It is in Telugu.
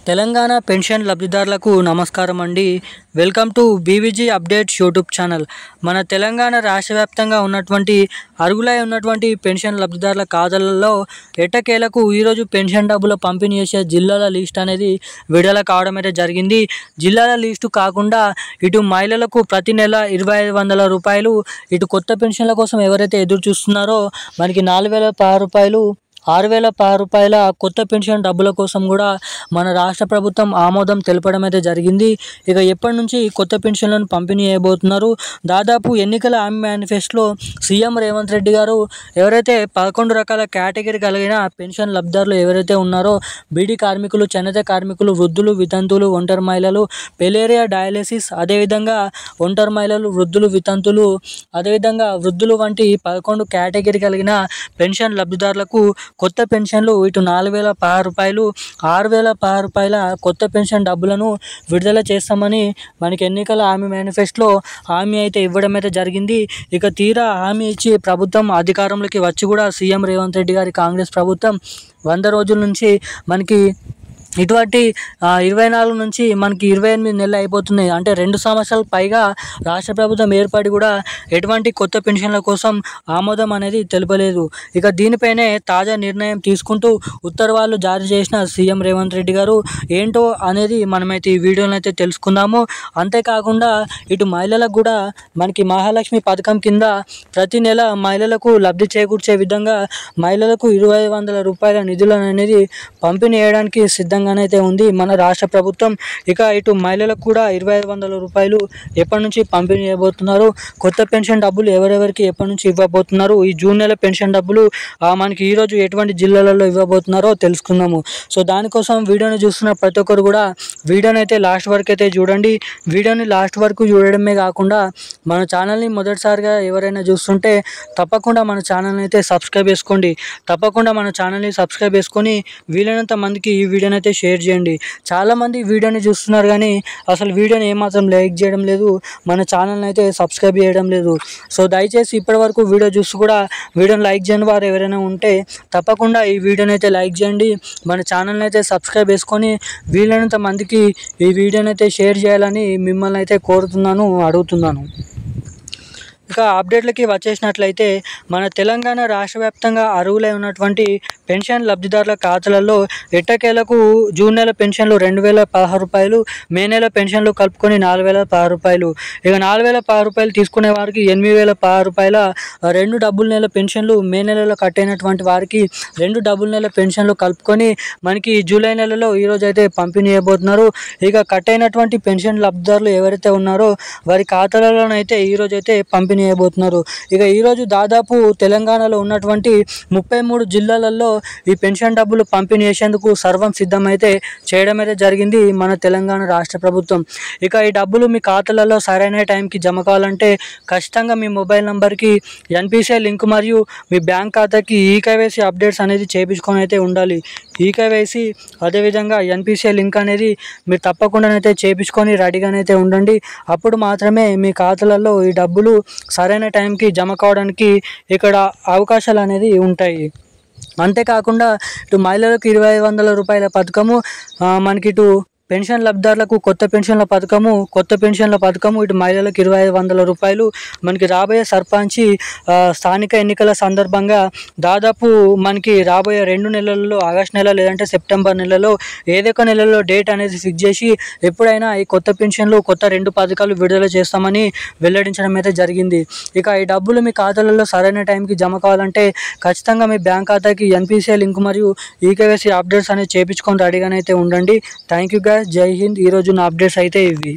తెలంగాణ పెన్షన్ లబ్ధిదారులకు నమస్కారం అండి. Welcome to BVG updates YouTube channel. మన తెలంగాణ రాష్ట్ర వ్యాప్తంగా ఉన్నటువంటి అర్హులై ఉన్నటువంటి పెన్షన్ లబ్ధిదారుల ఖాతాలలో ఎట్టకేలకు ఈరోజు పెన్షన్ డబ్బుల పంపిణీ చేసే జిల్లాల లిస్ట్ అనేది విడుదల కావడం అయితే జరిగింది. జిల్లాల లిస్టు కాకుండా ఇటు మహిళలకు ప్రతి నెల 2500 రూపాయలు, ఇటు కొత్త పెన్షన్ల కోసం ఎవరైతే ఎదురు చూస్తున్నారో మనకి 4016 రూపాయలు, 6016 రూపాయల కొత్త పెన్షన్ డబ్బుల కోసం కూడా మన రాష్ట్ర ప్రభుత్వం ఆమోదం తెలపడం అయితే జరిగింది. ఇక ఎప్పటి నుంచి కొత్త పెన్షన్లను పంపిణీ చేయబోతున్నారు? దాదాపు ఎన్నికల హామీ మేనిఫెస్టోలో సీఎం రేవంత్ రెడ్డి గారు ఎవరైతే 11 రకాల కేటగిరీ కలిగిన పెన్షన్ లబ్ధిదారులు ఎవరైతే ఉన్నారో బీడీ కార్మికులు, చేనేత కార్మికులు, వృద్ధులు, వితంతువులు, ఒంటరి మహిళలు, పెలేరియా డయాలసిస్, అదేవిధంగా ఒంటరి మహిళలు, వృద్ధులు, వితంతువులు, అదేవిధంగా వృద్ధులు వంటి 11 కేటగిరీ కలిగిన పెన్షన్ లబ్ధిదారులకు కొత్త పెన్షన్లు ఇటు 4016 రూపాయలు, 6016 రూపాయల కొత్త పెన్షన్ డబ్బులను విడుదల చేస్తామని మనకి ఎన్నికల హామీ మేనిఫెస్టోలో హామీ అయితే ఇవ్వడం అయితే జరిగింది. ఇక తీరా హామీ ఇచ్చి ప్రభుత్వం అధికారంలోకి వచ్చి కూడా సీఎం రేవంత్ రెడ్డి గారి కాంగ్రెస్ ప్రభుత్వం 100 రోజుల నుంచి మనకి ఇటువంటి 24 నుంచి మనకి 28 నెలలు అయిపోతున్నాయి. అంటే 2 సంవత్సరాల పైగా రాష్ట్ర ప్రభుత్వం ఏర్పడి కూడా ఎటువంటి కొత్త పెన్షన్ల కోసం ఆమోదం అనేది తెలపలేదు. ఇక దీనిపైనే తాజా నిర్ణయం తీసుకుంటూ ఉత్తర్వులు జారీ చేసిన సీఎం రేవంత్ రెడ్డి గారు ఏంటో అనేది మనమైతే ఈ వీడియోలో అయితే తెలుసుకుందాము. అంతేకాకుండా ఇటు మహిళలకు కూడా మనకి మహాలక్ష్మి పథకం కింద ప్రతి నెల మహిళలకు లబ్ధి చేకూర్చే విధంగా మహిళలకు 2500 రూపాయల నిధులను అనేది పంపిణీ చేయడానికి సిద్ధంగా అయితే ఉంది మన రాష్ట్ర ప్రభుత్వం. ఇక ఇటు మహిళలకు కూడా 2500 రూపాయలు ఎప్పటి నుంచి పంపిణీ చేయబోతున్నారు, కొత్త పెన్షన్ డబ్బులు ఎవరెవరికి ఎప్పటి నుంచి ఇవ్వబోతున్నారు, ఈ జూన్ నెల పెన్షన్ డబ్బులు మనకి ఈరోజు ఎటువంటి జిల్లాలలో ఇవ్వబోతున్నారో తెలుసుకుందాము. సో దానికోసం వీడియోని చూస్తున్న ప్రతి ఒక్కరు కూడా వీడియోని అయితే లాస్ట్ వరకు అయితే చూడండి. వీడియోని లాస్ట్ వరకు చూడడమే కాకుండా మన ఛానల్ని మొదటిసారిగా ఎవరైనా చూస్తుంటే తప్పకుండా మన ఛానల్ని అయితే సబ్స్క్రైబ్ చేసుకోండి. తప్పకుండా మన ఛానల్ని సబ్స్క్రైబ్ చేసుకొని వీలైనంత మందికి ఈ వీడియోని అయితే షేర్ చేయండి. చాలామంది వీడియోని చూస్తున్నారు కానీ అసలు వీడియోని ఏమాత్రం లైక్ చేయడం లేదు, మన ఛానల్ని అయితే సబ్స్క్రైబ్ చేయడం లేదు. సో దయచేసి ఇప్పటివరకు వీడియో చూసి కూడా వీడియోని లైక్ చేయని వారు ఎవరైనా ఉంటే తప్పకుండా ఈ వీడియోని అయితే లైక్ చేయండి. మన ఛానల్ని అయితే సబ్స్క్రైబ్ చేసుకొని వీలైనంత మందికి ఈ వీడియోని అయితే షేర్ చేయాలని మిమ్మల్ని అయితే కోరుతున్నాను, అడుగుతున్నాను. ఇక అప్డేట్లకి వచ్చేసినట్లయితే మన తెలంగాణ రాష్ట్ర వ్యాప్తంగా అర్హులై ఉన్నటువంటి పెన్షన్ లబ్ధిదారుల ఖాతాలలో ఎట్టకేలకు జూన్ నెల పెన్షన్లు 2016 రూపాయలు, మే నెల పెన్షన్లు కలుపుకొని 4016 రూపాయలు. ఇక 4016 రూపాయలు తీసుకునే వారికి 8016 రూపాయల 2 డబుల్ నెల పెన్షన్లు, మే నెలలో కట్ అయినటువంటి వారికి 2 డబుల్ నెల పెన్షన్లు కలుపుకొని మనకి జూలై నెలలో ఈరోజు అయితే పంపిణీ చేయబోతున్నారు. ఇక కట్ అయినటువంటి పెన్షన్ లబ్ధిదారులు ఎవరైతే ఉన్నారో వారి ఖాతాలలోనైతే ఈరోజు అయితే పంపిణీ చేయబోతున్నారు. ఇక ఈరోజు దాదాపు తెలంగాణలో ఉన్నటువంటి 33 జిల్లాలలో ఈ పెన్షన్ డబ్బులు పంపిణీ చేసేందుకు సర్వం సిద్ధమైతే చేయడం అయితే జరిగింది మన తెలంగాణ రాష్ట్ర ప్రభుత్వం. ఇక ఈ డబ్బులు మీ ఖాతాలలో సరైన టైంకి జమ కావాలంటే ఖచ్చితంగా మీ మొబైల్ నంబర్కి ఎన్పిసిఐ లింక్ మరియు మీ బ్యాంక్ ఖాతాకి ఈకేవైసీ అప్డేట్స్ అనేది చేయించుకొని అయితే ఉండాలి. ఈకేవైసీ అదేవిధంగా ఎన్పిసిఐ లింక్ అనేది మీరు తప్పకుండానైతే చేయించుకొని రెడీగానైతే ఉండండి. అప్పుడు మాత్రమే మీ ఖాతాలలో ఈ డబ్బులు సరైన టైంకి జమ కావడానికి ఇక్కడ అవకాశాలు అనేది ఉంటాయి. అంతేకాకుండా ఇటు మహిళలకు 2500 రూపాయల పథకము, మనకి ఇటు పెన్షన్ లబ్ధిదారులకు కొత్త పెన్షన్ల పథకము ఇటు మహిళలకు 2500 రూపాయలు. మనకి రాబోయే సర్పంచి స్థానిక ఎన్నికల సందర్భంగా దాదాపు మనకి రాబోయే 2 నెలల్లో ఆగస్టు నెల లేదంటే సెప్టెంబర్ నెలలో ఏదొక నెలలో డేట్ అనేది ఫిక్స్ చేసి ఎప్పుడైనా ఈ కొత్త పెన్షన్లు, కొత్త 2 పథకాలు విడుదల చేస్తామని వెల్లడించడం అయితే జరిగింది. ఇక ఈ డబ్బులు మీ ఖాతాలలో సరైన టైంకి జమ కావాలంటే ఖచ్చితంగా మీ బ్యాంక్ ఖాతాకి ఎన్పిసిఐ లింక్ మరియు ఈకేవైసీ అప్డేట్స్ అనేది చేయించుకొని రెడీగానైతే ఉండండి. థ్యాంక్ యూ గైస్, జై హింద్. ఈరోజు నా అప్డేట్స్ అయితే ఇవి.